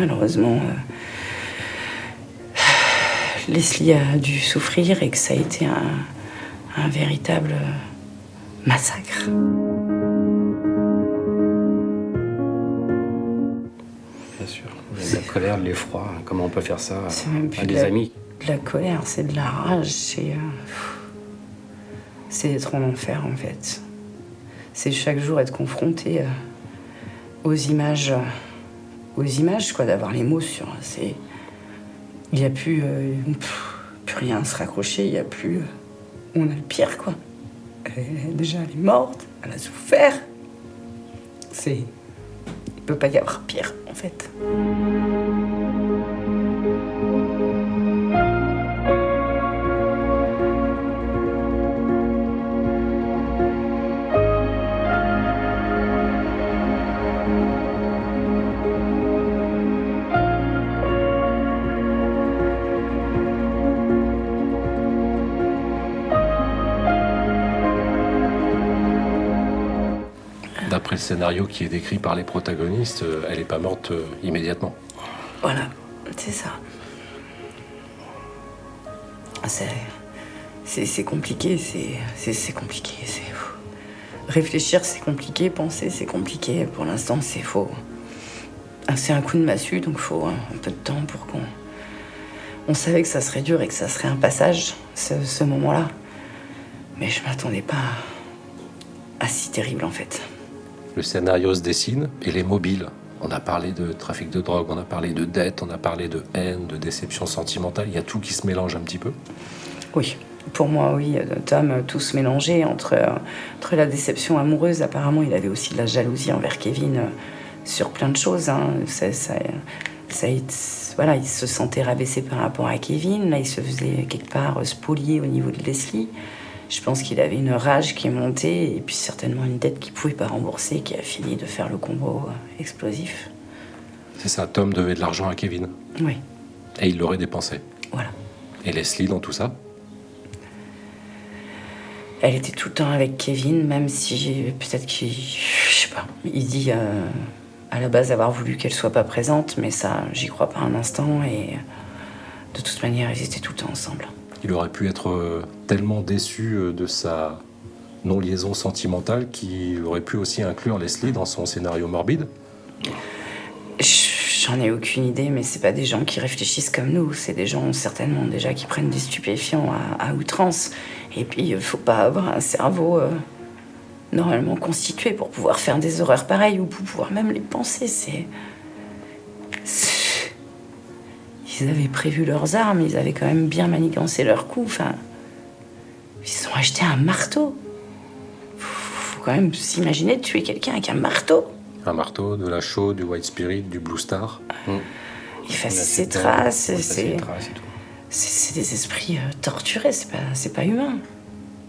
Malheureusement, Leslie a dû souffrir et que ça a été un véritable massacre. Bien sûr. La colère, l'effroi, comment on peut faire ça à des amis? De la colère, c'est de la rage, c'est être en enfer en fait. C'est chaque jour être confronté aux images quoi, d'avoir les mots sur. Il n'y a plus rien à se raccrocher, il n'y a plus. On a le pire quoi. Déjà elle est morte, elle a souffert. Il peut pas y avoir pire en fait. D'après le scénario qui est décrit par les protagonistes, elle n'est pas morte immédiatement. Voilà, c'est ça. C'est compliqué, c'est compliqué. Réfléchir, c'est compliqué. Penser, c'est compliqué. Pour l'instant, c'est faux. C'est un coup de massue, donc il faut un peu de temps pour qu'on... On savait que ça serait dur et que ça serait un passage, ce moment-là. Mais je m'attendais pas à si terrible, en fait. Le scénario se dessine et les mobiles. On a parlé de trafic de drogue, on a parlé de dette, on a parlé de haine, de déception sentimentale. Il y a tout qui se mélange un petit peu. Oui, pour moi, oui. Tom, tout se mélangeait entre la déception amoureuse. Apparemment, il avait aussi de la jalousie envers Kevin sur plein de choses. Hein. Voilà, il se sentait rabaissé par rapport à Kevin. Là, il se faisait quelque part spolier au niveau de Leslie. Je pense qu'il avait une rage qui est montée et puis certainement une dette qu'il ne pouvait pas rembourser qui a fini de faire le combo explosif. C'est ça, Tom devait de l'argent à Kevin. Oui. Et il l'aurait dépensé. Voilà. Et Leslie dans tout ça? Elle était tout le temps avec Kevin, même si peut-être qu'il... Je sais pas. Il dit à la base avoir voulu qu'elle soit pas présente, mais ça, j'y crois pas un instant et de toute manière, ils étaient tout le temps ensemble. Il aurait pu être tellement déçu de sa non-liaison sentimentale qu'il aurait pu aussi inclure Leslie dans son scénario morbide. J'en ai aucune idée, mais c'est pas des gens qui réfléchissent comme nous. C'est des gens certainement déjà qui prennent des stupéfiants à outrance. Et puis, il faut pas avoir un cerveau normalement constitué pour pouvoir faire des horreurs pareilles ou pour pouvoir même les penser. Ils avaient prévu leurs armes, ils avaient quand même bien manigancé leurs coups. Enfin, ils se sont achetés un marteau. Faut quand même s'imaginer de tuer quelqu'un avec un marteau. Un marteau, de la chaux, du White Spirit, du Blue Star. Il fait ses traces, c'est des esprits torturés, c'est pas humain.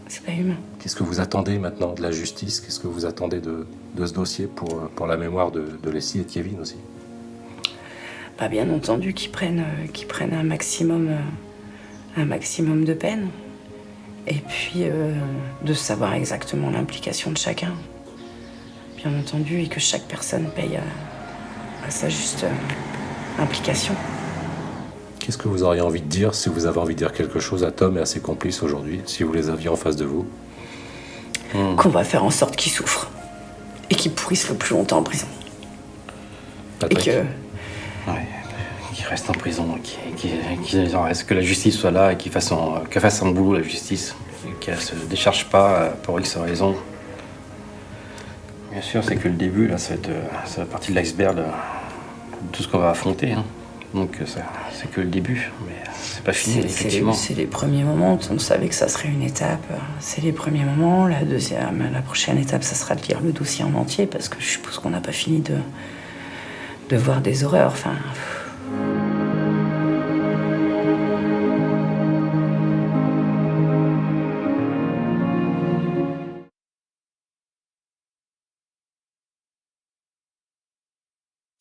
C'est pas humain. Qu'est-ce que vous attendez maintenant de la justice? Qu'est-ce que vous attendez de ce dossier pour la mémoire de Leslie et de Kevin aussi? Bah, bien entendu qu'ils prennent un maximum de peine. Et puis de savoir exactement l'implication de chacun. Bien entendu, et que chaque personne paye à sa juste implication. Qu'est-ce que vous auriez envie de dire si vous avez envie de dire quelque chose à Tom et à ses complices aujourd'hui, si vous les aviez en face de vous? Qu'on va faire en sorte qu'ils souffrent et qu'ils pourrissent le plus longtemps en prison. Patrick. Et que... Ouais, qu'il reste en prison, qu'il en reste, que la justice soit là et qu'elle fasse son boulot, la justice, et qu'elle se décharge pas pour X raison. Bien sûr, c'est que le début, là, ça va partie de l'iceberg de tout ce qu'on va affronter. Hein. Donc, c'est que le début, mais c'est pas fini, effectivement. C'est les premiers moments, on savait que ça serait une étape. C'est les premiers moments. La prochaine étape, ça sera de lire le dossier en entier, parce que je suppose qu'on n'a pas fini de voir des horreurs. Enfin...